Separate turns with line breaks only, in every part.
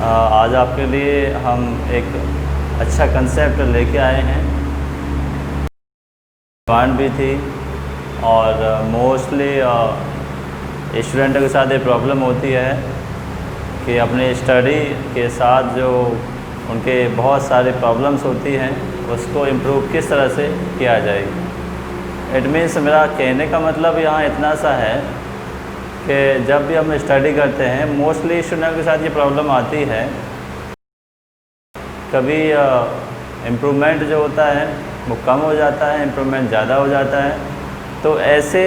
आज आपके लिए हम एक अच्छा कंसेप्ट लेके आए हैं। डिमांड भी थी और मोस्टली स्टूडेंटों के साथ ये प्रॉब्लम होती है कि अपने स्टडी के साथ जो उनके बहुत सारे प्रॉब्लम्स होती हैं उसको इम्प्रूव किस तरह से किया जाए। इट मीन्स मेरा कहने का मतलब यहाँ इतना सा है कि जब भी हम स्टडी करते हैं मोस्टली स्टूडेंट के साथ ये प्रॉब्लम आती है, कभी इम्प्रूवमेंट जो होता है वो कम हो जाता है, इम्प्रूवमेंट ज़्यादा हो जाता है। तो ऐसे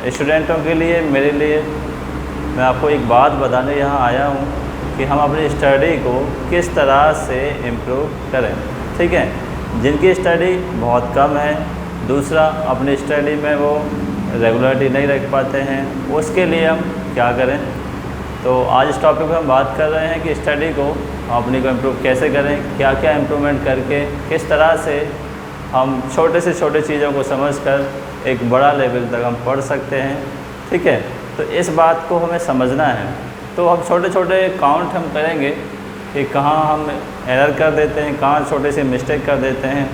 स्टूडेंटों के लिए मेरे लिए मैं आपको एक बात बताने यहाँ आया हूँ कि हम अपनी स्टडी को किस तरह से इम्प्रूव करें। ठीक है, जिनकी स्टडी बहुत कम है, दूसरा अपनी स्टडी में वो रेगुलरिटी नहीं रख पाते हैं, उसके लिए हम क्या करें। तो आज इस टॉपिक पर हम बात कर रहे हैं कि स्टडी को अपनी को इम्प्रूव कैसे करें, क्या क्या इम्प्रूवमेंट करके किस तरह से हम छोटे से छोटे चीज़ों को समझकर एक बड़ा लेवल तक हम पढ़ सकते हैं। ठीक है, तो इस बात को हमें समझना है। तो हम छोटे छोटे काउंट हम करेंगे कि कहाँ हम एरर कर देते हैं, कहाँ छोटे से मिस्टेक कर देते हैं,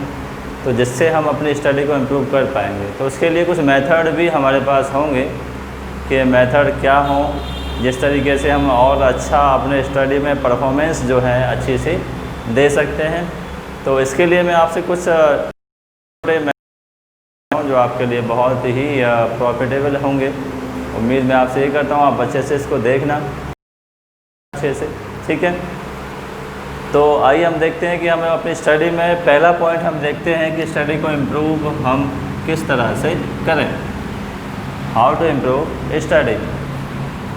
तो जिससे हम अपनी स्टडी को इम्प्रूव कर पाएंगे। तो उसके लिए कुछ मेथड भी हमारे पास होंगे कि मेथड क्या हों जिस तरीके से हम और अच्छा अपने स्टडी में परफॉर्मेंस जो है अच्छी सी दे सकते हैं। तो इसके लिए मैं आपसे कुछ छोटे मेथड जो आपके लिए बहुत ही प्रॉफिटेबल होंगे। उम्मीद मैं आपसे ये करता हूँ आप अच्छे से इसको देखना अच्छे से। ठीक है, तो आइए हम देखते हैं कि हमें अपनी स्टडी में पहला पॉइंट हम देखते हैं कि स्टडी को इम्प्रूव हम किस तरह से करें, हाउ टू इम्प्रूव स्टडी।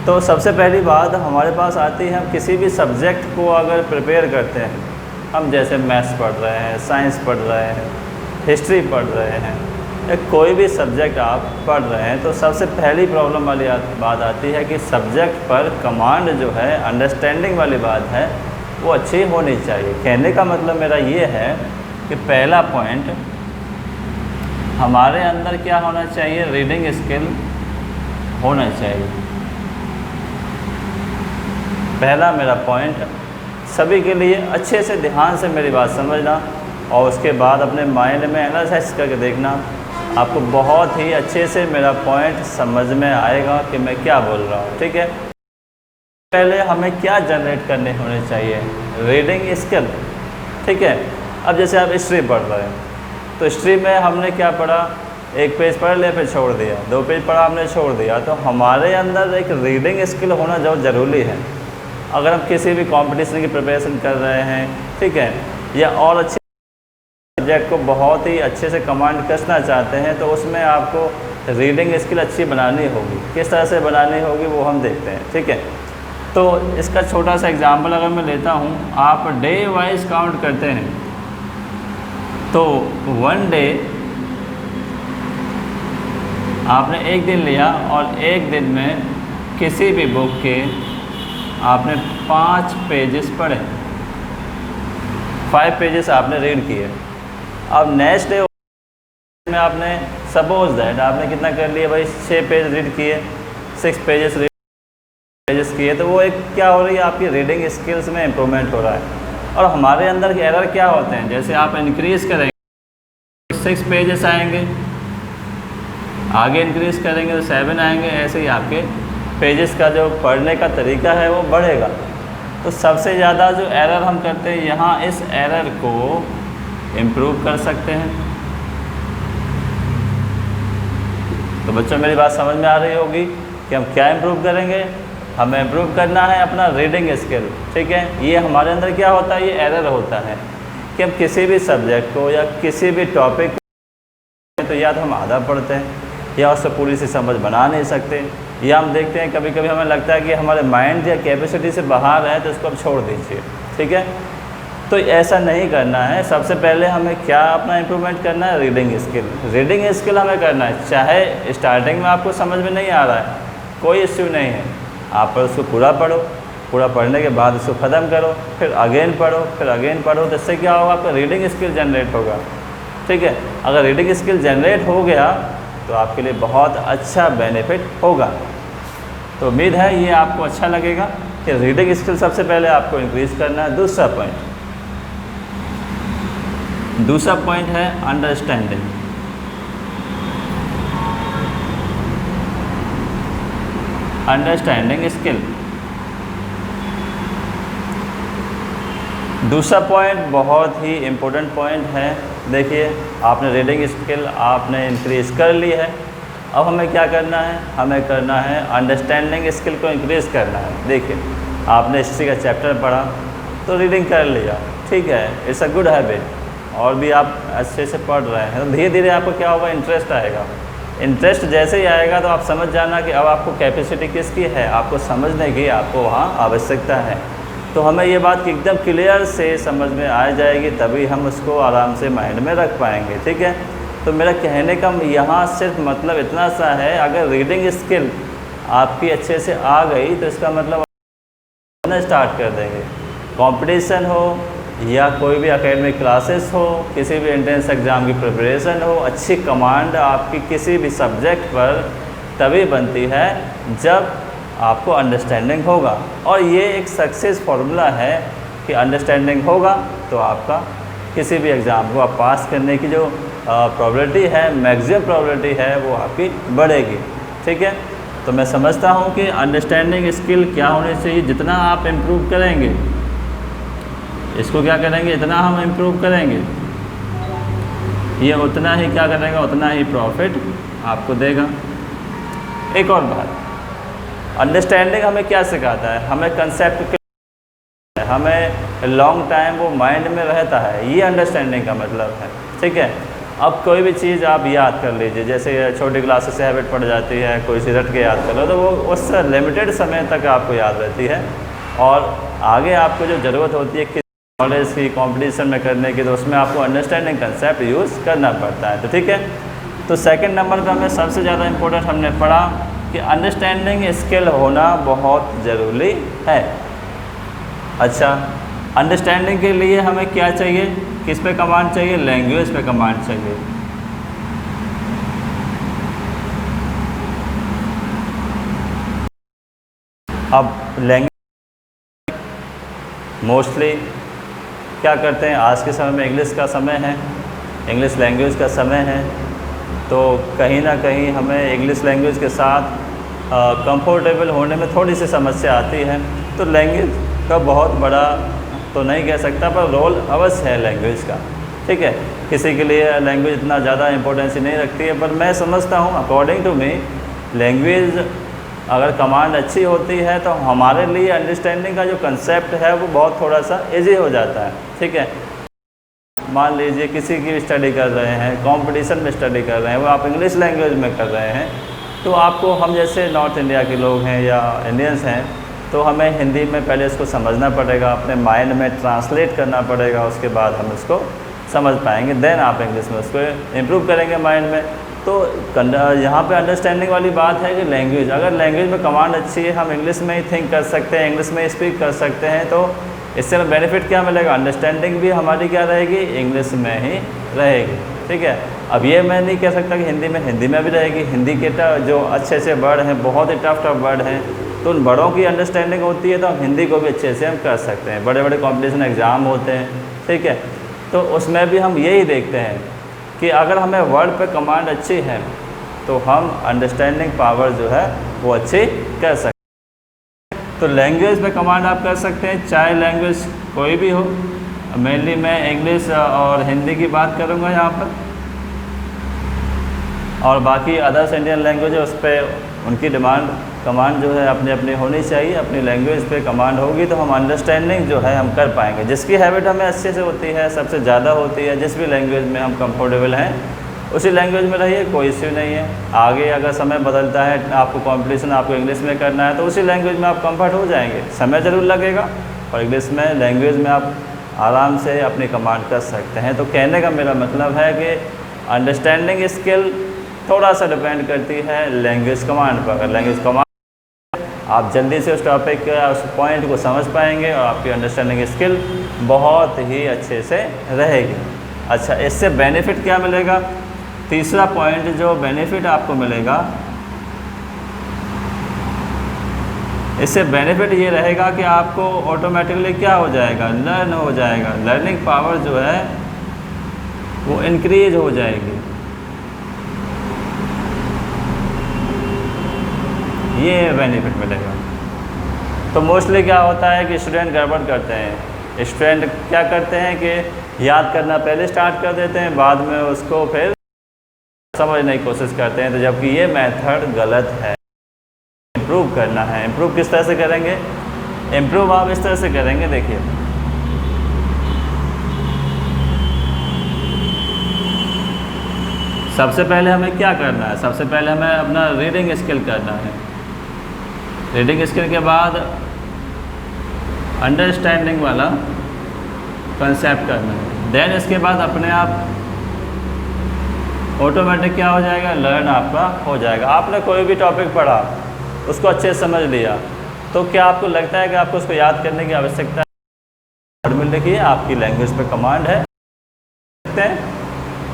तो सबसे पहली बात हमारे पास आती है, हम किसी भी सब्जेक्ट को अगर प्रिपेयर करते हैं, हम जैसे मैथ्स पढ़ रहे हैं, साइंस पढ़ रहे हैं, हिस्ट्री पढ़ रहे हैं, या कोई भी सब्जेक्ट आप पढ़ रहे हैं, तो सबसे पहली प्रॉब्लम वाली बात आती है कि सब्जेक्ट पर कमांड जो है, अंडरस्टैंडिंग वाली बात है, वो अच्छी होनी चाहिए। कहने का मतलब मेरा ये है कि पहला पॉइंट हमारे अंदर क्या होना चाहिए, रीडिंग स्किल होना चाहिए। पहला मेरा पॉइंट सभी के लिए अच्छे से ध्यान से मेरी बात समझना और उसके बाद अपने माइंड में एनालाइज करके देखना, आपको बहुत ही अच्छे से मेरा पॉइंट समझ में आएगा कि मैं क्या बोल रहा हूँ। ठीक है, पहले हमें क्या जनरेट करने होने चाहिए, रीडिंग स्किल। ठीक है, अब जैसे आप हिस्ट्री पढ़ रहे हैं तो हिस्ट्री में हमने क्या पढ़ा, एक पेज पढ़ लिया फिर छोड़ दिया, दो पेज पढ़ा हमने छोड़ दिया। तो हमारे अंदर एक रीडिंग स्किल होना जो ज़रूरी है। अगर हम किसी भी कंपटीशन की प्रिपरेशन कर रहे हैं, ठीक है, या और अच्छे सब्जेक्ट को बहुत ही अच्छे से कमांड कसना चाहते हैं, तो उसमें आपको रीडिंग स्किल अच्छी बनानी होगी। किस तरह से बनानी होगी वो हम देखते हैं। ठीक है, तो इसका छोटा सा एग्जांपल अगर मैं लेता हूँ, आप डे वाइज काउंट करते हैं तो वन डे आपने एक दिन लिया और एक दिन में किसी भी बुक के आपने 5 पेजेस पढ़े, 5 पेजेस आपने रीड किए। अब नेक्स्ट डे में आपने सपोज दैट आपने कितना कर लिया भाई, 6 पेज रीड किए, 6 पेजेस किए, तो वो एक क्या हो रही है, आपकी रीडिंग स्किल्स में इम्प्रूवमेंट हो रहा है। और हमारे अंदर के एरर क्या होते हैं, जैसे आप इंक्रीज़ करेंगे 6 पेजेस आएंगे, आगे इंक्रीज़ करेंगे तो 7 आएंगे, ऐसे ही आपके पेजेस का जो पढ़ने का तरीका है वो बढ़ेगा। तो सबसे ज़्यादा जो एरर हम करते हैं यहाँ, इस एरर को इम्प्रूव कर सकते हैं। तो बच्चों मेरी बात समझ में आ रही होगी कि हम क्या इम्प्रूव करेंगे, हमें इम्प्रूव करना है अपना रीडिंग स्किल। ठीक है, ये हमारे अंदर क्या होता है, ये एरर होता है कि हम किसी भी सब्जेक्ट को या किसी भी टॉपिक तो या तो हम आधा पढ़ते हैं या उससे पूरी सी समझ बना नहीं सकते, या हम देखते हैं कभी कभी हमें लगता है कि हमारे माइंड या कैपेसिटी से बाहर है तो उसको अब छोड़ दीजिए। ठीक है, तो ऐसा नहीं करना है। सबसे पहले हमें क्या अपना इम्प्रूवमेंट करना है, रीडिंग स्किल। रीडिंग स्किल हमें करना है, चाहे स्टार्टिंग में आपको समझ में नहीं आ रहा है, कोई इश्यू नहीं है, आप उसको पूरा पढ़ो, पूरा पढ़ने के बाद उसको ख़त्म करो, फिर अगेन पढ़ो, फिर अगेन पढ़ो। तो इससे क्या होगा, आपका रीडिंग स्किल जनरेट होगा। ठीक है, अगर रीडिंग स्किल जनरेट हो गया तो आपके लिए बहुत अच्छा बेनिफिट होगा। तो उम्मीद है ये आपको अच्छा लगेगा। कि रीडिंग स्किल सबसे पहले आपको इंक्रीज करना है। दूसरा पॉइंट है अंडरस्टैंडिंग। Understanding skill. दूसरा पॉइंट बहुत ही इम्पोर्टेंट पॉइंट है। देखिए, आपने रीडिंग स्किल आपने इंक्रीज कर ली है, अब हमें क्या करना है, हमें करना है अंडरस्टैंडिंग स्किल को इंक्रीज करना है। देखिए, आपने हिस्ट्री का चैप्टर पढ़ा तो रीडिंग कर लिया, ठीक है, इट्स अ गुड हैबिट, और भी आप अच्छे से पढ़ रहे हैं तो धीरे धीरे आपको क्या होगा, इंटरेस्ट आएगा। इंटरेस्ट जैसे ही आएगा तो आप समझ जाना कि अब आपको कैपेसिटी किसकी है, आपको समझने की आपको वहाँ आवश्यकता है। तो हमें ये बात एकदम क्लियर से समझ में आ जाएगी, तभी हम उसको आराम से माइंड में रख पाएंगे, ठीक है। तो मेरा कहने का यहाँ सिर्फ मतलब इतना सा है, अगर रीडिंग स्किल आपकी अच्छे से आ गई तो इसका मतलब स्टार्ट कर देंगे। कंपटीशन हो या कोई भी एकेडमिक क्लासेस हो, किसी भी एंट्रेंस एग्ज़ाम की प्रिपरेशन हो, अच्छी कमांड आपकी किसी भी सब्जेक्ट पर तभी बनती है जब आपको अंडरस्टैंडिंग होगा। और ये एक सक्सेस फार्मूला है कि अंडरस्टैंडिंग होगा तो आपका किसी भी एग्ज़ाम को आप पास करने की जो प्रोबेबिलिटी है, मैक्सिमम प्रोबेबिलिटी है, वो आपकी बढ़ेगी, ठीक है। तो मैं समझता हूँ कि अंडरस्टैंडिंग स्किल क्या होनी चाहिए, जितना आप इम्प्रूव करेंगे, इसको क्या करेंगे, इतना हम इम्प्रूव करेंगे, ये उतना ही क्या करेगा, उतना ही प्रॉफिट आपको देगा। एक और बात, अंडरस्टैंडिंग हमें क्या सिखाता है, हमें कंसेप्ट, हमें लॉन्ग टाइम वो माइंड में रहता है, ये अंडरस्टैंडिंग का मतलब है, ठीक है। अब कोई भी चीज़ आप याद कर लीजिए, जैसे छोटी क्लासेस से हैबिट पड़ जाती है, कोई सी रट के याद कर लो तो वो उस लिमिटेड समय तक आपको याद रहती है, और आगे आपको जो ज़रूरत होती है नॉलेज की कंपटीशन में करने की, तो उसमें आपको अंडरस्टैंडिंग कंसेप्ट यूज़ करना पड़ता है। तो ठीक है, तो सेकंड नंबर पे हमें सबसे ज़्यादा इम्पोर्टेंट हमने पढ़ा कि अंडरस्टैंडिंग स्किल होना बहुत ज़रूरी है। अच्छा, अंडरस्टैंडिंग के लिए हमें क्या चाहिए, किस पे कमांड चाहिए, लैंग्वेज पे कमांड चाहिए। अब लैंग्वेज मोस्टली क्या करते हैं, आज के समय में इंग्लिश का समय है, इंग्लिश लैंग्वेज का समय है, तो कहीं ना कहीं हमें इंग्लिश लैंग्वेज के साथ कंफर्टेबल होने में थोड़ी सी समस्या आती है। तो लैंग्वेज का बहुत बड़ा तो नहीं कह सकता, पर रोल अवश्य है लैंग्वेज का, ठीक है। किसी के लिए लैंग्वेज इतना ज़्यादा इम्पोर्टेंस नहीं रखती है, पर मैं समझता हूँ अकॉर्डिंग टू मी लैंग्वेज अगर कमांड अच्छी होती है तो हमारे लिए अंडरस्टैंडिंग का जो कंसेप्ट है वो बहुत थोड़ा सा ईजी हो जाता है, ठीक है। मान लीजिए किसी की स्टडी कर रहे हैं, कंपटीशन में स्टडी कर रहे हैं, वो आप इंग्लिश लैंग्वेज में कर रहे हैं, तो आपको, हम जैसे नॉर्थ इंडिया के लोग हैं या इंडियंस हैं, तो हमें हिंदी में पहले इसको समझना पड़ेगा, अपने माइंड में ट्रांसलेट करना पड़ेगा, उसके बाद हम इसको समझ पाएंगे, देन आप इंग्लिश में उसको इम्प्रूव करेंगे माइंड में। तो यहाँ पे अंडरस्टैंडिंग वाली बात है कि लैंग्वेज, अगर लैंग्वेज में कमांड अच्छी है, हम इंग्लिश में ही थिंक कर सकते हैं, इंग्लिश में ही स्पीक कर सकते हैं, तो इससे हमें बेनिफिट क्या मिलेगा, अंडरस्टैंडिंग भी हमारी क्या रहेगी, इंग्लिश में ही रहेगी, ठीक है। अब ये मैं नहीं कह सकता कि हिंदी में भी रहेगी, हिंदी के जो अच्छे अच्छे वर्ड हैं, बहुत ही टफ वर्ड हैं, तो उन बड़ों की अंडरस्टैंडिंग होती है तो हम हिंदी को भी अच्छे से हम कर सकते हैं। बड़े बड़े कॉम्पिटिशन एग्ज़ाम होते हैं, ठीक है, तो उसमें भी हम यही देखते हैं कि अगर हमें वर्ड पे कमांड अच्छी है तो हम अंडरस्टैंडिंग पावर जो है वो अच्छी कर सकते हैं। तो लैंग्वेज पे कमांड आप कर सकते हैं, चाहे लैंग्वेज कोई भी हो। मेनली मैं इंग्लिश और हिंदी की बात करूँगा यहाँ पर, और बाकी अदर्स इंडियन लैंग्वेज है उस पर उनकी कमांड जो है अपनी अपनी होनी चाहिए। अपनी लैंग्वेज पे कमांड होगी तो हम अंडरस्टैंडिंग जो है हम कर पाएंगे। जिसकी हैबिट हमें अच्छे से होती है, सबसे ज़्यादा होती है, जिस भी लैंग्वेज में हम कंफर्टेबल हैं उसी लैंग्वेज में रहिए, कोई इश्यू नहीं है। आगे अगर समय बदलता है, आपको कंपटीशन आपको इंग्लिश में करना है, तो उसी लैंग्वेज में आप कंफर्ट हो जाएंगे। समय ज़रूर लगेगा, और इंग्लिश में लैंग्वेज में आप आराम से अपनी कमांड कर सकते हैं। तो कहने का मेरा मतलब है कि अंडरस्टैंडिंग स्किल थोड़ा सा डिपेंड करती है लैंग्वेज कमांड पर। अगर लैंग्वेज कमांड आप जल्दी से उस टॉपिक का उस पॉइंट को समझ पाएंगे और आपकी अंडरस्टैंडिंग स्किल बहुत ही अच्छे से रहेगी। अच्छा, इससे बेनिफिट क्या मिलेगा? तीसरा पॉइंट जो बेनिफिट आपको मिलेगा इससे बेनिफिट ये रहेगा कि आपको ऑटोमेटिकली क्या हो जाएगा, लर्न हो जाएगा, लर्निंग पावर जो है वो इंक्रीज हो जाएगी। ये बेनिफिट मिलेगा। तो मोस्टली क्या होता है कि स्टूडेंट गड़बड़ करते हैं। स्टूडेंट क्या करते हैं कि याद करना पहले स्टार्ट कर देते हैं, बाद में उसको फिर समझने की कोशिश करते हैं, तो जबकि ये मेथड गलत है। इम्प्रूव करना है। इम्प्रूव किस तरह से करेंगे? इम्प्रूव आप इस तरह से करेंगे, देखिए सबसे पहले हमें क्या करना है, सबसे पहले हमें अपना रीडिंग स्किल करना है। रीडिंग स्किल के बाद अंडरस्टैंडिंग वाला कंसेप्ट करना है। देन इसके बाद अपने आप ऑटोमेटिक क्या हो जाएगा, लर्न आपका हो जाएगा। आपने कोई भी टॉपिक पढ़ा, उसको अच्छे से समझ लिया, तो क्या आपको लगता है कि आपको उसको याद करने की आवश्यकता है? वर्ड में लिखिए, आपकी लैंग्वेज पे कमांड है,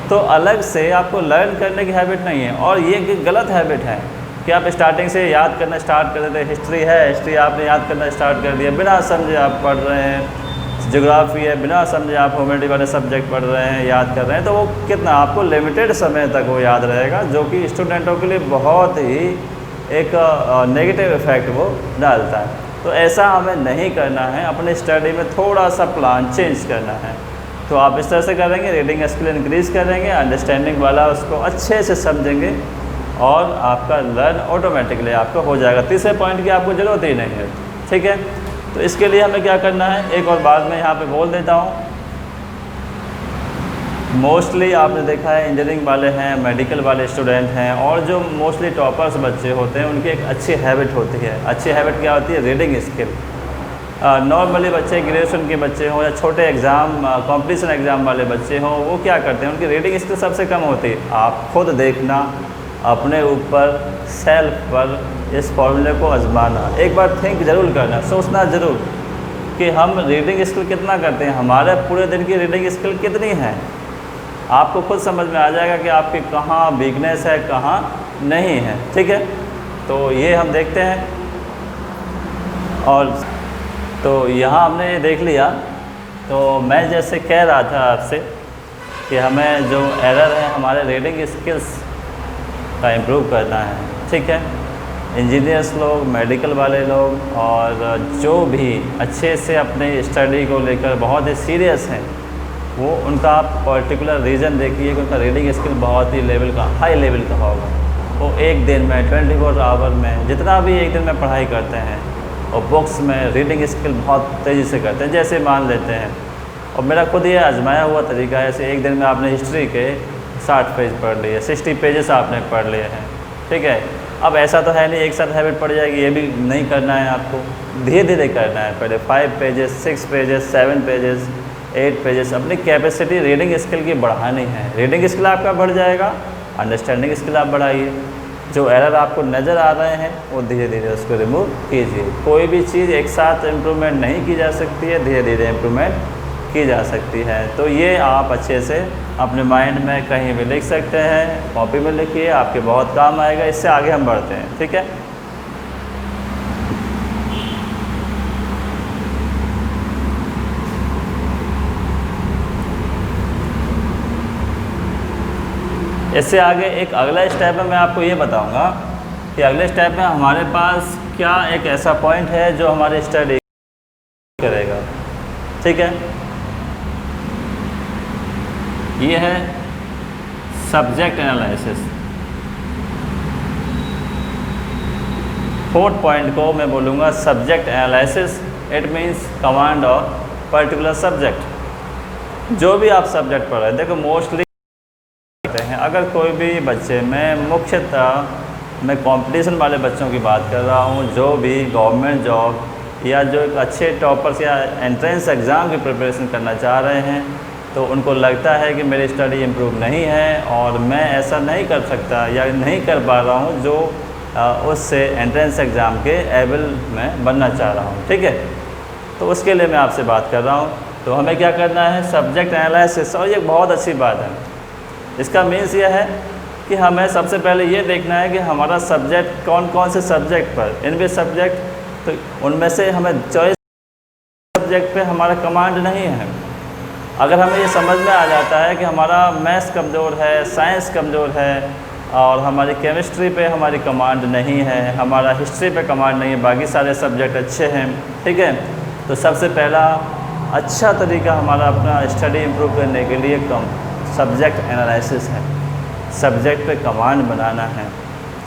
तो अलग से आपको लर्न करने की हैबिट नहीं है। और ये गलत हैबिट है कि आप स्टार्टिंग से याद करना स्टार्ट कर देते हैं। हिस्ट्री है, हिस्ट्री आपने याद करना स्टार्ट कर दिया, बिना समझे आप पढ़ रहे हैं। ज्योग्राफी है, बिना समझे आप ह्यूमैनिटी वाले सब्जेक्ट पढ़ रहे हैं, याद कर रहे हैं, तो वो कितना आपको लिमिटेड समय तक वो याद रहेगा, जो कि स्टूडेंटों के लिए बहुत ही एक नेगेटिव इफेक्ट वो डालता है। तो ऐसा हमें नहीं करना है। अपने स्टडी में थोड़ा सा प्लान चेंज करना है। तो आप इस तरह से करेंगे, रीडिंग स्किल इंक्रीज करेंगे, अंडरस्टैंडिंग वाला उसको अच्छे से समझेंगे और आपका लर्न ऑटोमेटिकली आपका हो जाएगा। तीसरे पॉइंट की आपको ज़रूरत ही नहीं है, ठीक है। तो इसके लिए हमें क्या करना है, एक और बात मैं यहाँ पे बोल देता हूँ। मोस्टली आपने देखा है इंजीनियरिंग वाले हैं, मेडिकल वाले स्टूडेंट हैं, और जो मोस्टली टॉपर्स बच्चे होते हैं, उनकी एक अच्छी हैबिट होती है। अच्छी हैबिट क्या होती है? Reading skill. नॉर्मली बच्चे, ग्रेजुएशन के बच्चे हों या छोटे एग्ज़ाम, कॉम्पिटिशन एग्ज़ाम वाले बच्चे हों, वो क्या करते हैं, उनकी रीडिंग स्किल सबसे कम होती है। आप खुद देखना, अपने ऊपर सेल्फ पर इस फॉर्मूले को आजमाना, एक बार थिंक ज़रूर करना, सोचना ज़रूर कि हम रीडिंग स्किल कितना करते हैं, हमारे पूरे दिन की रीडिंग स्किल कितनी है। आपको खुद समझ में आ जाएगा कि आपकी कहाँ वीकनेस है, कहाँ नहीं है, ठीक है। तो ये हम देखते हैं। और तो यहाँ हमने देख लिया। तो मैं जैसे कह रहा था आपसे कि हमें जो एरर है हमारे रीडिंग स्किल्स का इम्प्रूव करना है, ठीक है। इंजीनियर्स लोग, मेडिकल वाले लोग, और जो भी अच्छे से अपने स्टडी को लेकर बहुत ही सीरियस हैं, वो उनका पर्टिकुलर रीज़न देखिए कि उनका रीडिंग स्किल बहुत ही लेवल का, हाई लेवल का होगा। वो एक दिन में 24 आवर में जितना भी एक दिन में पढ़ाई करते हैं, और बुक्स में रीडिंग स्किल बहुत तेज़ी से करते हैं। जैसे मान लेते हैं, और मेरा खुद ये आजमाया हुआ तरीका है, ऐसे एक दिन में आपने हिस्ट्री के 60 पेज पढ़ लिए, 60 पेजेस आपने पढ़ लिए हैं, ठीक है। अब ऐसा तो है नहीं एक साथ हैबिट पड़ जाएगी, ये भी नहीं करना है आपको, धीरे धीरे करना है। पहले 5 पेजेस, 6 पेजेस, 7 पेजेस, 8 पेजेस, अपनी कैपेसिटी रीडिंग स्किल की बढ़ानी है। रीडिंग स्किल आपका बढ़ जाएगा, अंडरस्टैंडिंग स्किल आप बढ़ाइए। जो एरर आपको नज़र आ रहे हैं वो धीरे धीरे उसको रिमूव कीजिए। कोई भी चीज़ एक साथ इम्प्रूवमेंट नहीं की जा सकती है, धीरे धीरे इम्प्रूवमेंट की जा सकती है। तो ये आप अच्छे से अपने माइंड में कहीं भी लिख सकते हैं, कॉपी में लिखिए, आपके बहुत काम आएगा। इससे आगे हम बढ़ते हैं, ठीक है। इससे आगे एक अगला स्टेप है, मैं आपको ये बताऊंगा कि अगले स्टेप में हमारे पास क्या एक ऐसा पॉइंट है जो हमारी स्टडी करेगा, ठीक है। ये है सब्जेक्ट एनालिसिस। 4th पॉइंट को मैं बोलूँगा subject analysis. It means command of particular subject. जो भी आप सब्जेक्ट पढ़ रहे हैं, देखो मोस्टली हैं, अगर कोई भी बच्चे, मैं मुख्यतः मैं कंपटीशन वाले बच्चों की बात कर रहा हूँ, जो भी गवर्नमेंट जॉब या जो एक अच्छे टॉपर्स या एंट्रेंस एग्ज़ाम की प्रिपरेशन करना चाह रहे हैं, तो उनको लगता है कि मेरी स्टडी इम्प्रूव नहीं है और मैं ऐसा नहीं कर सकता या नहीं कर पा रहा हूँ जो उससे एंट्रेंस एग्ज़ाम के एबल में बनना चाह रहा हूँ, ठीक है। तो उसके लिए मैं आपसे बात कर रहा हूँ। तो हमें क्या करना है, सब्जेक्ट एनालिसिस। और ये बहुत अच्छी बात है। इसका मीन्स यह है कि हमें सबसे पहले ये देखना है कि हमारा सब्जेक्ट कौन कौन से सब्जेक्ट पर, इन भी सब्जेक्ट तो उनमें से हमें चॉइस सब्जेक्ट पे हमारा कमांड नहीं है। अगर हमें ये समझ में आ जाता है कि हमारा मैथ्स कमज़ोर है, साइंस कमज़ोर है और हमारी केमिस्ट्री पे हमारी कमांड नहीं है, हमारा हिस्ट्री पे कमांड नहीं है, बाकी सारे सब्जेक्ट अच्छे हैं, ठीक है, तो सबसे पहला अच्छा तरीका हमारा अपना स्टडी इम्प्रूव करने के लिए सब्जेक्ट एनालिसिस है। सब्जेक्ट पे कमांड बनाना है,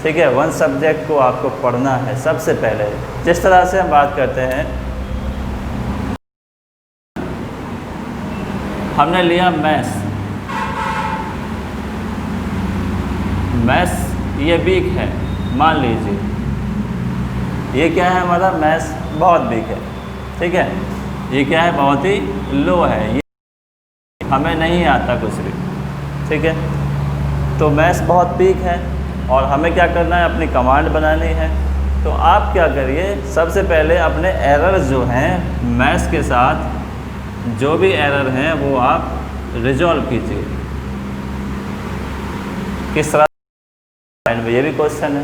ठीक है, वन सब्जेक्ट को आपको पढ़ना है सबसे पहले। जिस तरह से हम बात करते हैं, हमने लिया मैथ्स, ये वीक है, मान लीजिए ये क्या है, हमारा मैथ्स बहुत वीक है, ठीक है, ये क्या है, बहुत ही लो है, ये हमें नहीं आता कुछ भी, ठीक है। तो मैथ्स बहुत वीक है और हमें क्या करना है, अपनी कमांड बनानी है। तो आप क्या करिए, सबसे पहले अपने एरर्स जो हैं मैथ्स के साथ, जो भी एरर हैं वो आप रिजॉल्व कीजिए। किस तरह, ये भी क्वेश्चन है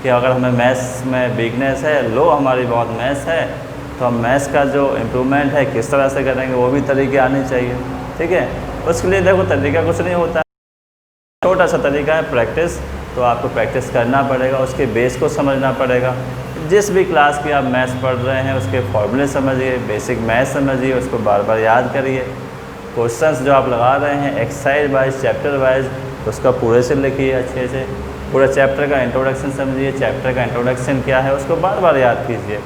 कि अगर हमें मैथ्स में वीकनेस है, लो हमारी बहुत मैथ्स है, तो हम मैथ्स का जो इम्प्रूवमेंट है किस तरह से करेंगे, वो भी तरीके आने चाहिए, ठीक है। उसके लिए देखो तरीका कुछ नहीं होता है, छोटा सा तरीका है प्रैक्टिस। तो आपको प्रैक्टिस करना पड़ेगा, उसके बेस को समझना पड़ेगा। जिस भी क्लास की आप मैथ्स पढ़ रहे हैं उसके फॉर्मूले समझिए, बेसिक मैथ्स समझिए, उसको बार बार याद करिए। क्वेश्चंस जो आप लगा रहे हैं एक्सरसाइज वाइज, चैप्टर वाइज, उसका पूरे से लिखिए अच्छे से। पूरा चैप्टर का इंट्रोडक्शन समझिए, चैप्टर का इंट्रोडक्शन क्या है उसको बार बार याद कीजिए।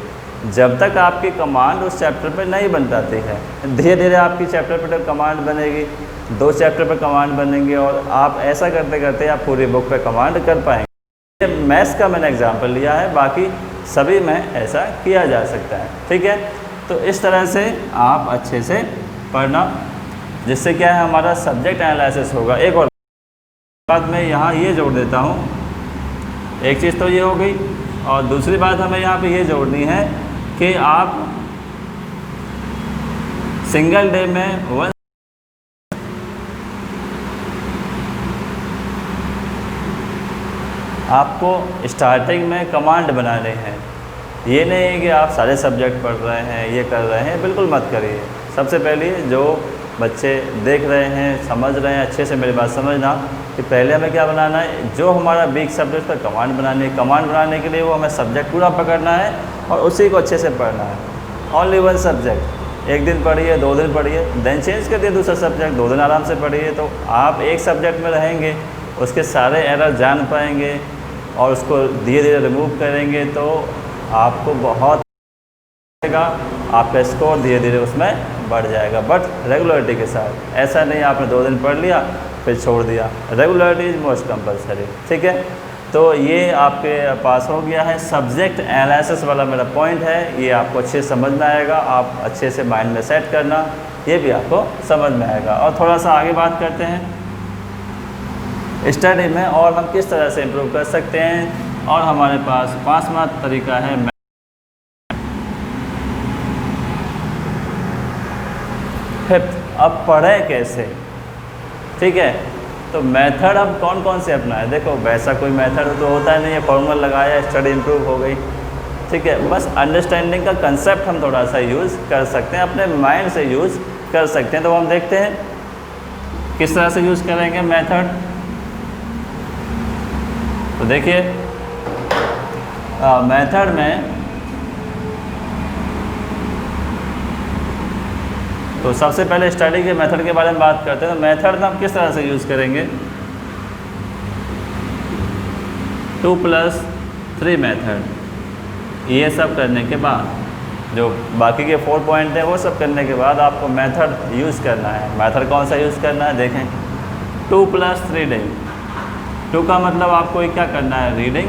जब तक आपकी कमांड उस चैप्टर पर नहीं बन जाती है, धीरे धीरे आपकी चैप्टर पर कमांड बनेगी, 2 चैप्टर पर कमांड बनेंगे और आप ऐसा करते करते आप पूरी बुक पे कमांड कर पाएंगे। मैथ्स का मैंने एग्जांपल लिया है, बाकी सभी में ऐसा किया जा सकता है, ठीक है। तो इस तरह से आप अच्छे से पढ़ना, जिससे क्या है हमारा सब्जेक्ट एनालिसिस होगा। एक और बात मैं यहाँ ये जोड़ देता हूँ, एक चीज़ तो ये हो गई और दूसरी बात हमें यहाँ पे ये जोड़नी है कि आप सिंगल डे में आपको स्टार्टिंग में कमांड बनाने हैं। ये नहीं है कि आप सारे सब्जेक्ट पढ़ रहे हैं, ये कर रहे हैं, बिल्कुल मत करिए। सबसे पहले जो बच्चे देख रहे हैं, समझ रहे हैं, अच्छे से मेरी बात समझना कि पहले हमें क्या बनाना है, जो हमारा वीक सब्जेक्ट पर कमांड बनानी है। कमांड बनाने के लिए वो हमें सब्जेक्ट पूरा पकड़ना है और उसी को अच्छे से पढ़ना है। ओनली वन सब्जेक्ट, एक दिन पढ़िए, 2 दिन पढ़िए, देन चेंज कर दिए दूसरा सब्जेक्ट, 2 दिन आराम से पढ़िए। तो आप एक सब्जेक्ट में रहेंगे, उसके सारे एरर जान पाएंगे और उसको धीरे धीरे रिमूव करेंगे, तो आपको बहुत आपका स्कोर धीरे धीरे उसमें बढ़ जाएगा। बट रेगुलरिटी के साथ, ऐसा नहीं आपने 2 दिन पढ़ लिया फिर छोड़ दिया। रेगुलरिटी इज मोस्ट कंपलसरी, ठीक है। तो ये आपके पास हो गया है सब्जेक्ट एनालिसिस वाला मेरा पॉइंट है, ये आपको अच्छे से समझ में आएगा। आप अच्छे से माइंड में सेट करना, ये भी आपको समझ में आएगा। और थोड़ा सा आगे बात करते हैं स्टडी में और हम किस तरह से इम्प्रूव कर सकते हैं। और हमारे पास 5वां तरीका है फिफ्थ, अब पढ़ें कैसे, ठीक है। तो मेथड अब कौन कौन से अपनाएं, देखो वैसा कोई मेथड तो होता नहीं है, फॉर्मूला लगाया स्टडी इम्प्रूव हो गई, ठीक है। बस अंडरस्टैंडिंग का कंसेप्ट हम थोड़ा सा यूज़ कर सकते हैं, अपने माइंड से यूज़ कर सकते हैं। तो हम देखते हैं किस तरह से यूज़ करेंगे मेथड। तो देखिए मेथड में तो सबसे पहले स्टडी के मेथड के बारे में बात करते हैं। तो मेथड में हम किस तरह से यूज़ करेंगे, 2+3 मेथड। ये सब करने के बाद जो बाकी के 4 पॉइंट हैं वो सब करने के बाद आपको मेथड यूज़ करना है। मेथड कौन सा यूज़ करना है, देखें 2+3 रीडिंग। 2 का मतलब आपको क्या करना है, रीडिंग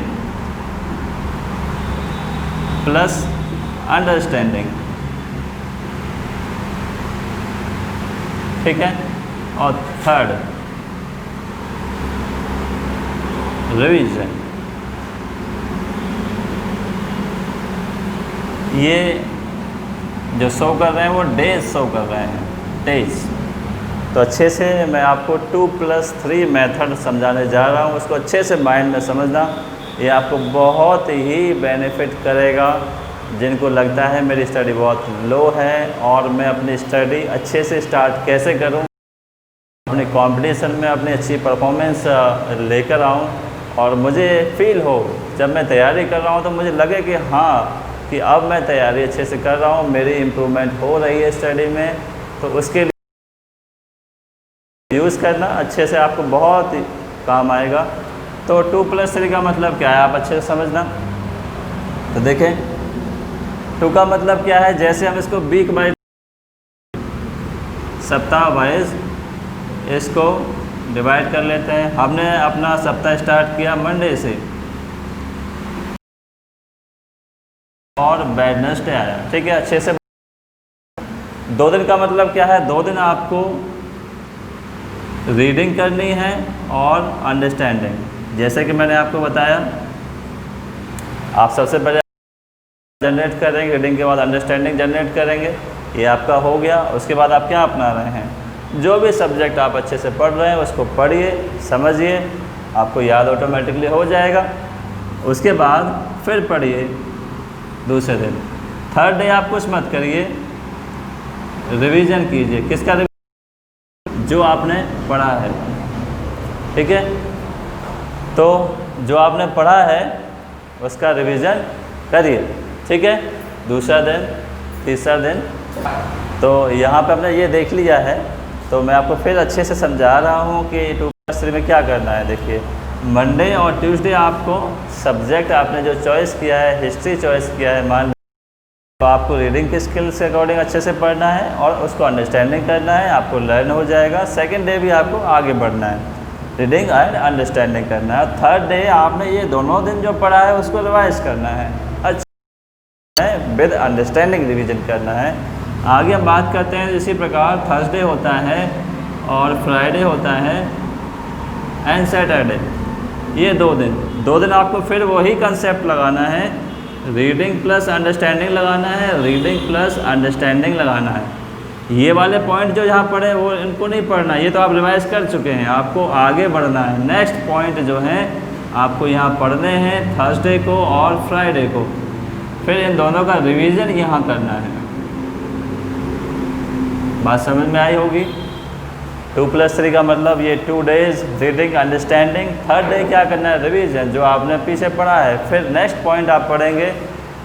प्लस अंडरस्टैंडिंग, ठीक है। और 3rd रिवीजन। ये जो शो कर रहे हैं वो डेज शो कर रहे हैं, डेज। तो अच्छे से मैं आपको 2+3 मेथड समझाने जा रहा हूँ, उसको अच्छे से माइंड में समझना, ये आपको बहुत ही बेनिफिट करेगा जिनको लगता है मेरी स्टडी बहुत लो है और मैं अपनी स्टडी अच्छे से स्टार्ट कैसे करूं, अपने कंपटीशन में अपनी अच्छी परफॉर्मेंस लेकर आऊं और मुझे फील हो जब मैं तैयारी कर रहा हूं तो मुझे लगे कि हाँ कि अब मैं तैयारी अच्छे से कर रहा हूं, मेरी इम्प्रूवमेंट हो रही है स्टडी में। तो उसके लिए यूज़ करना अच्छे से आपको बहुत काम आएगा। तो 2+3 का मतलब क्या है आप अच्छे से समझना। तो देखें 2 का मतलब क्या है, जैसे हम इसको वीक वाइज सप्ताह वाइज इसको डिवाइड कर लेते हैं। हमने अपना सप्ताह स्टार्ट किया मंडे से और वेडनेसडे आया, ठीक है। अच्छे से 2 दिन का मतलब क्या है, 2 दिन आपको रीडिंग करनी है और अंडरस्टैंडिंग। जैसे कि मैंने आपको बताया, आप सबसे पहले जनरेट करेंगे, रीडिंग के बाद अंडरस्टैंडिंग जनरेट करेंगे, ये आपका हो गया। उसके बाद आप क्या अपना रहे हैं, जो भी सब्जेक्ट आप अच्छे से पढ़ रहे हैं उसको पढ़िए, समझिए, आपको याद ऑटोमेटिकली हो जाएगा। उसके बाद फिर पढ़िए दूसरे दिन। 3rd डे आप कुछ मत करिए, रिवीजन कीजिए। किसका रिवीजन? जो आपने पढ़ा है, ठीक है। तो जो आपने पढ़ा है उसका रिवीजन करिए, ठीक है। दूसरा दिन, तीसरा दिन। तो यहाँ पे हमने ये देख लिया है, तो मैं आपको फिर अच्छे से समझा रहा हूँ कि 2+3 में क्या करना है। देखिए, मंडे और ट्यूसडे आपको सब्जेक्ट आपने जो चॉइस किया है, हिस्ट्री चॉइस किया है, मान तो आपको रीडिंग के स्किल्स के अकॉर्डिंग अच्छे से पढ़ना है और उसको अंडरस्टैंडिंग करना है, आपको लर्न हो जाएगा। 2nd डे भी आपको आगे बढ़ना है, रीडिंग एंड अंडरस्टैंडिंग करना है। 3rd डे आपने ये दोनों दिन जो पढ़ा है उसको रिवाइज करना है, अच्छा है, विद अंडरस्टैंडिंग रिवीजन करना है। आगे हम बात करते हैं, इसी प्रकार थर्सडे होता है और फ्राइडे होता है एंड सैटरडे, ये 2 दिन आपको फिर वही कंसेप्ट लगाना है, रीडिंग प्लस अंडरस्टैंडिंग लगाना है, रीडिंग प्लस अंडरस्टैंडिंग लगाना है। ये वाले पॉइंट जो यहाँ पढ़े वो इनको नहीं पढ़ना, ये तो आप रिवाइज कर चुके हैं, आपको आगे बढ़ना है। नेक्स्ट पॉइंट जो है आपको यहाँ पढ़ने हैं थर्सडे को और फ्राइडे को, फिर इन दोनों का रिवीजन यहाँ करना है। बात समझ में आई होगी। 2+3 का मतलब ये 2 days reading understanding, 3rd day क्या करना है, रिवीजन, जो आपने पीछे पढ़ा है। फिर नेक्स्ट पॉइंट आप पढ़ेंगे,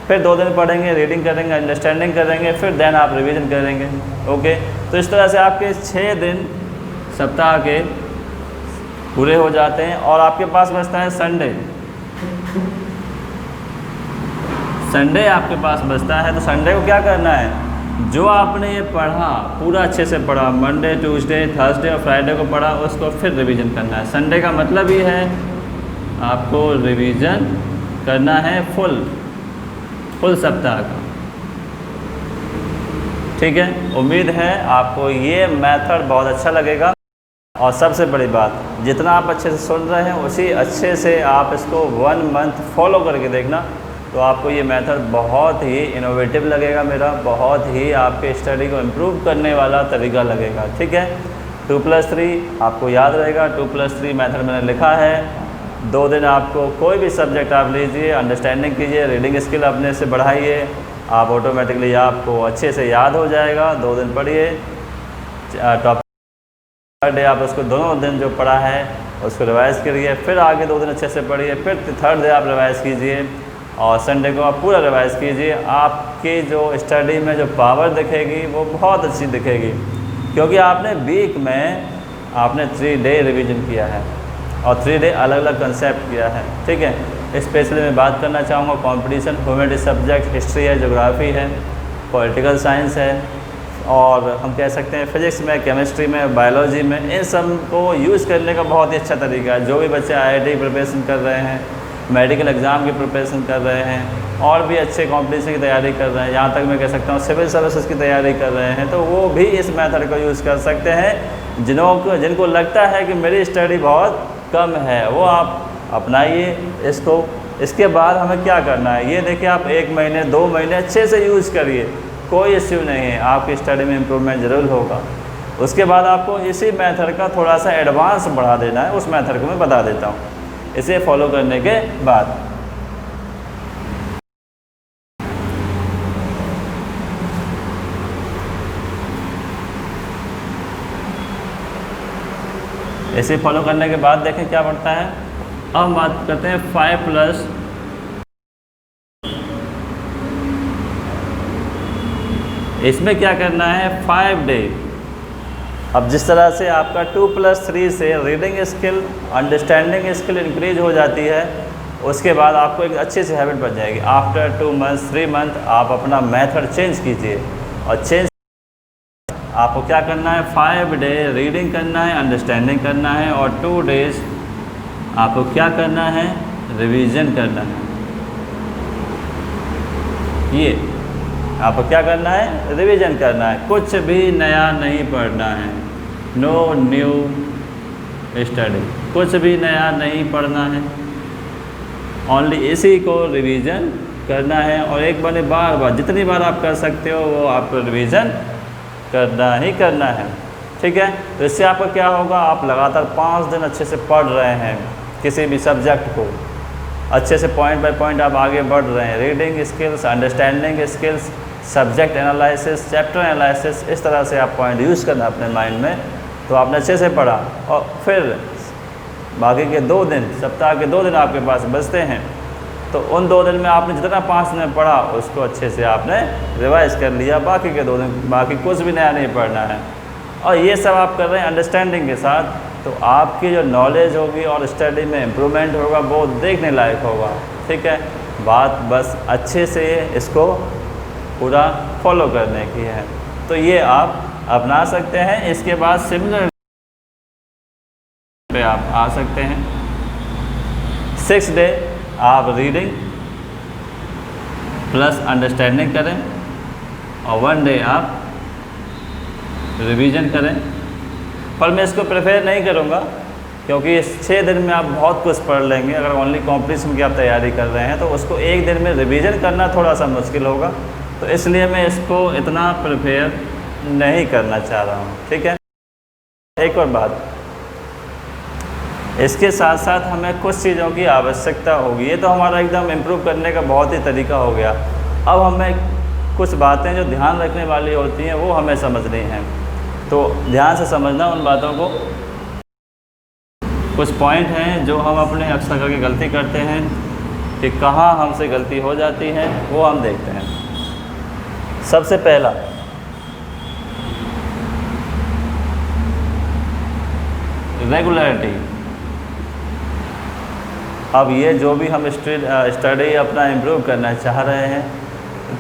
फिर 2 दिन पढ़ेंगे, रीडिंग करेंगे, अंडरस्टैंडिंग करेंगे, फिर देन आप रिवीजन करेंगे। ओके, तो इस तरह से आपके 6 दिन सप्ताह के पूरे हो जाते हैं और आपके पास बचता है संडे। संडे आपके पास बचता है, तो संडे को क्या करना है, जो आपने ये पढ़ा पूरा अच्छे से पढ़ा, मंडे ट्यूसडे थर्सडे और फ्राइडे को पढ़ा, उसको फिर रिवीजन करना है। संडे का मतलब ही है आपको रिवीजन करना है फुल सप्ताह का, ठीक है। उम्मीद है आपको ये मेथड बहुत अच्छा लगेगा। और सबसे बड़ी बात, जितना आप अच्छे से सुन रहे हैं उसी अच्छे से आप इसको 1 मंथ फॉलो करके देखना, तो आपको ये मेथड बहुत ही इनोवेटिव लगेगा, मेरा बहुत ही आपके स्टडी को इम्प्रूव करने वाला तरीका लगेगा, ठीक है। 2+3 आपको याद रहेगा, 2+3 मेथड मैंने लिखा है। 2 दिन आपको कोई भी सब्जेक्ट आप लीजिए, अंडरस्टैंडिंग कीजिए, रीडिंग स्किल अपने से बढ़ाइए, आप ऑटोमेटिकली आपको अच्छे से याद हो जाएगा। 2 दिन पढ़िए, टॉपिक 3rd डे आप उसको दोनों दिन जो पढ़ा है उसको रिवाइज़ करिए, फिर आगे 2 दिन अच्छे से पढ़िए, फिर 3rd डे आप रिवाइज़ कीजिए और संडे को आप पूरा रिवाइज़ कीजिए। आपकी जो स्टडी में जो पावर दिखेगी वो बहुत अच्छी दिखेगी, क्योंकि आपने वीक में आपने 3 डे रिवीजन किया है और 3 डे अलग अलग कंसेप्ट किया है, ठीक है। स्पेशली मैं बात करना चाहूँगा कंपटीशन ह्यूमैनिटीज सब्जेक्ट, हिस्ट्री है, ज्योग्राफी है, पॉलिटिकल साइंस है और हम कह सकते हैं फिजिक्स में, केमिस्ट्री में, बायोलॉजी में। इन सब को यूज़ करने का बहुत ही अच्छा तरीका है। जो भी बच्चे IIT प्रिपरेशन कर रहे हैं, मेडिकल एग्ज़ाम की प्रिपरेशन कर रहे हैं और भी अच्छे कॉम्पिटिशन की तैयारी कर रहे हैं, यहाँ तक मैं कह सकता हूँ सिविल सर्विसेज की तैयारी कर रहे हैं, तो वो भी इस मेथड को यूज़ कर सकते हैं। जिनको लगता है कि मेरी स्टडी बहुत कम है, वो आप अपनाइए इसको। इसके बाद हमें क्या करना है, ये देखिए, आप 1 महीने 2 महीने अच्छे से यूज़ करिए, कोई इश्यू नहीं है, आपकी स्टडी में इम्प्रूवमेंट ज़रूर होगा। उसके बाद आपको इसी मेथड का थोड़ा सा एडवांस बढ़ा देना है, उस मेथड को मैं बता देता हूँ इसे फॉलो करने के बाद। इसे फॉलो करने के बाद देखें क्या बढ़ता है। अब हम बात करते हैं 5 प्लस इसमें क्या करना है 5 डे। अब जिस तरह से आपका 2 + 3 से reading skill, understanding skill increase हो जाती है, उसके बाद आपको एक अच्छी सी हैबिट बन जाएगी। आफ्टर 2 मंथ्स 3 मंथ आप अपना मेथड चेंज कीजिए और चेंज आपको क्या करना है 5 डे रीडिंग करना है, अंडरस्टैंडिंग करना है और 2 डेज आपको क्या करना है रिवीजन करना है। ये आपको क्या करना है रिवीजन करना है, कुछ भी नया नहीं पढ़ना है। नो न्यू स्टडी, कुछ भी नया नहीं पढ़ना है, ओनली इसी को रिवीजन करना है। और एक बार जितनी बार आप कर सकते हो वो आपको रिवीजन करना ही करना है, ठीक है। तो इससे आपका क्या होगा, आप लगातार 5 दिन अच्छे से पढ़ रहे हैं किसी भी सब्जेक्ट को, अच्छे से पॉइंट बाय पॉइंट आप आगे बढ़ रहे हैं। Reading skills, understanding skills, subject analysis, chapter analysis, इस तरह से आप पॉइंट यूज़ करना अपने माइंड में। तो आपने अच्छे से पढ़ा और फिर बाकी के 2 दिन, सप्ताह के 2 दिन आपके पास बचते हैं, तो उन 2 दिन में आपने जितना 5 दिन में पढ़ा उसको अच्छे से आपने रिवाइज कर लिया। बाकी के 2 दिन बाकी कुछ भी नया नहीं पढ़ना है। और ये सब आप कर रहे हैं अंडरस्टैंडिंग के साथ, तो आपकी जो नॉलेज होगी और स्टडी में इम्प्रूवमेंट होगा वो देखने लायक होगा, ठीक है। बात बस अच्छे से इसको पूरा फॉलो करने की है। तो ये आप अपना सकते हैं। इसके बाद सिमिलर पे आप आ सकते हैं। 6 डे आप रीडिंग प्लस अंडरस्टैंडिंग करें और 1 डे आप रिवीजन करें। पर मैं इसको प्रेफर नहीं करूँगा क्योंकि इस 6 दिन में आप बहुत कुछ पढ़ लेंगे। अगर ओनली कॉम्पिटिशन की आप तैयारी कर रहे हैं तो उसको 1 दिन में रिवीजन करना थोड़ा सा मुश्किल होगा, तो इसलिए मैं इसको इतना प्रेफर नहीं करना चाह रहा हूँ, ठीक है। एक और बात, इसके साथ साथ हमें कुछ चीज़ों की आवश्यकता होगी। ये तो हमारा एकदम इम्प्रूव करने का बहुत ही तरीका हो गया। अब हमें कुछ बातें जो ध्यान रखने वाली होती हैं वो हमें समझनी हैं, तो ध्यान से समझना उन बातों को। कुछ पॉइंट हैं जो हम अपने अक्सर करके गलती करते हैं कि कहाँ हमसे गलती हो जाती है, वो हम देखते हैं। सबसे पहला, रेगुलरिटी। अब ये जो भी हम स्टडी अपना इम्प्रूव करना चाह रहे हैं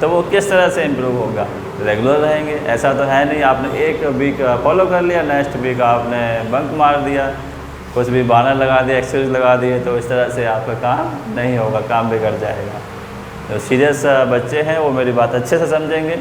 तो वो किस तरह से इम्प्रूव होगा, रेगुलर रहेंगे। ऐसा तो है नहीं आपने एक वीक फॉलो कर लिया, नेक्स्ट वीक आपने बंक मार दिया, कुछ भी बहाना लगा दिया, एक्सक्यूज लगा दिए, तो इस तरह से आपका काम नहीं होगा, काम बिगड़ जाएगा। तो सीरियस बच्चे हैं वो मेरी बात अच्छे से समझेंगे